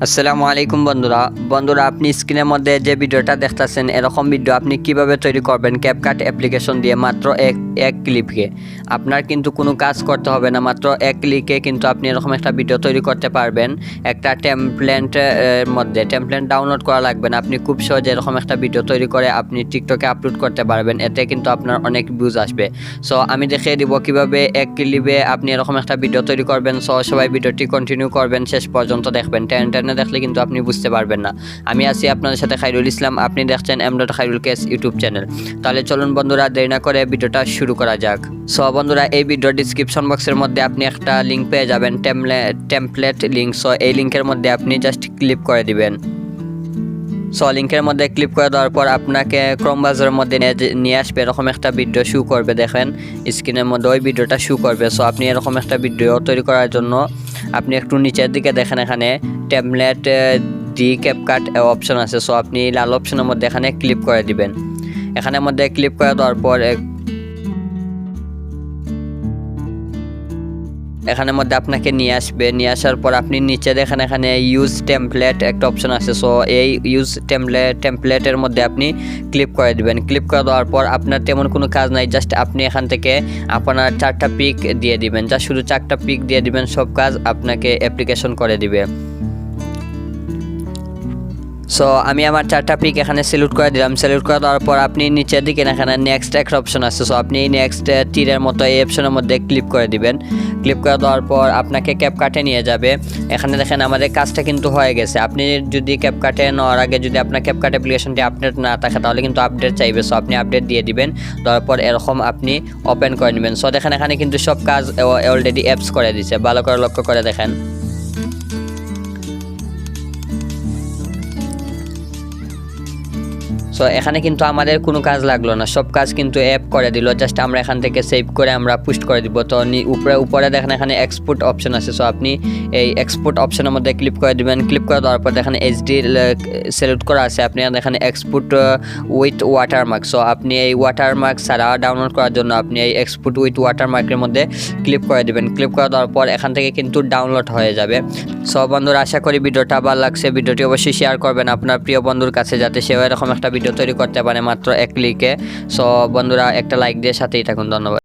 আসসালামু আলাইকুম বন্ধুরা আপনি স্ক্রিনের মধ্যে যে ভিডিওটা দেখতেছেন এরকম ভিডিও আপনি কিভাবে তৈরি করবেন CupCut অ্যাপ্লিকেশন দিয়ে মাত্র এক ক্লিকে। আপনার কিন্তু কোনো কাজ করতে হবে না, মাত্র এক ক্লিকে কিন্তু আপনি এরকম একটা ভিডিও তৈরি করতে পারবেন। একটা টেমপ্লেট ডাউনলোড করা লাগবে না, আপনি খুব সহজে এরকম একটা ভিডিও তৈরি করে আপনি টিকটকে আপলোড করতে পারবেন। এতে কিন্তু আপনার অনেক ভিউজ আসবে। সো আমি দেখিয়ে দিব কিভাবে এক ক্লিপে আপনি এরকম একটা ভিডিও তৈরি করবেন। সো সবাই ভিডিওটি কন্টিনিউ করবেন, শেষ পর্যন্ত দেখবেন। টেনে দেখলে কিন্তু আপনি বুঝতে পারবেন না। আমি আছি আপনাদের সাথে খাইরুল ইসলাম, আপনি দেখছেন m.Khairul ইউটিউব চ্যানেল। তাহলে চলুন বন্ধুরা, দেরি না করে ভিডিওটা শুরু করা যাক। সো বন্ধুরা, এই ভিডিওর ডিসক্রিপশন বক্সের মধ্যে আপনি একটা লিঙ্ক পেয়ে যাবেন, টেমপ্লেট লিঙ্ক। সো এই লিঙ্কের মধ্যে আপনি জাস্ট ক্লিক করে দিবেন। সো লিঙ্কের মধ্যে ক্লিক করে দেওয়ার পর আপনাকে ক্রোম ব্রাউজারের মধ্যে নিয়ে আসবে, এরকম একটা ভিডিও শু করবে। দেখেন স্ক্রিনের মধ্যে ওই ভিডিওটা শু করবে। সো আপনি এরকম একটা ভিডিও তৈরি করার জন্য আপনি একটু নিচের দিকে দেখেন, এখানে টেমপ্লেট CupCut অপশন আছে। সো আপনি লাল অপশনের মধ্যে এখানে ক্লিক করে দিবেন। এখানের মধ্যে ক্লিক করে দেওয়ার পর এখানের মধ্যে আপনাকে নিয়ে আসবে। নিয়ে আসার পর আপনি নিচে দেখেন এখানে ইউজ টেমপ্লেট একটা অপশন আছে। সো এই ইউজ টেমপ্লেটের মধ্যে আপনি ক্লিক করে দিবেন। ক্লিক করে দেওয়ার পর আপনার তেমন কোনো কাজ নাই, জাস্ট আপনি এখান থেকে আপনার 4টা পিক দিয়ে দিবেন। জাস্ট শুধু 4টা পিক দিয়ে দিবেন, সব কাজ আপনাকে অ্যাপ্লিকেশন করে দিবে। সো আমি আমার 4টা পিক এখানে সিলেক্ট করে দিলাম। সিলেক্ট করে দেওয়ার পর আপনি নিচের দিকে এখানে নেক্সট একটা অপশন আছে। সো আপনি নেক্সট তীরের মতো এই অপশনের মধ্যে ক্লিক করে দিবেন। ক্লিক করে দেওয়ার পর আপনাকে CupCut-এ নিয়ে যাবে। এখানে দেখেন আমাদের কাজটা কিন্তু হয়ে গেছে। আপনি যদি CupCut-এ নেওয়ার আগে যদি আপনার CupCut অ্যাপ্লিকেশনটি আপডেট না থাকে তাহলে কিন্তু আপডেট চাইবে। সো আপনি আপডেট দিয়ে দিবেন, দেওয়ার পর এরকম আপনি ওপেন করে নেবেন। সো দেখেন এখানে কিন্তু সব কাজ অলরেডি অ্যাপস করে দিছে, ভালো করে লক্ষ্য করে দেখেন। সো এখানে কিন্তু আমাদের কোনো কাজ লাগলো না, সব কাজ কিন্তু অ্যাপ করে দিল। জাস্ট আমরা এখান থেকে সেভ করে আমরা পোস্ট করে দিব। তো উপরে দেখেন এখানে এক্সপোর্ট অপশন আছে। সো আপনি এই এক্সপোর্ট অপশনের মধ্যে ক্লিক করে দিবেন। ক্লিক করে দেওয়ার পর দেখেন HD সিলেক্ট করা আছে, আপনি এখানে এক্সপোর্ট উইথ ওয়াটারমার্ক। সো আপনি এই ওয়াটারমার্ক ছাড়া ডাউনলোড করার জন্য আপনি এই এক্সপোর্ট উইথ ওয়াটারমার্কের মধ্যে ক্লিক করে দিবেন। ক্লিক করে দেওয়ার পর এখান থেকে কিন্তু ডাউনলোড হয়ে যাবে। সো বন্ধুরা, আশা করি ভিডিওটা ভালো লাগছে। ভিডিওটি অবশ্যই শেয়ার করবেন আপনার প্রিয় বন্ধুর কাছে, যাতে সেও এরকম একটা ভিডিও তৈরি করতে পারে মাত্র এক ক্লিকে। সো বন্ধুরা, একটা লাইক দিয়ে সাথেই থাকুন। ধন্যবাদ।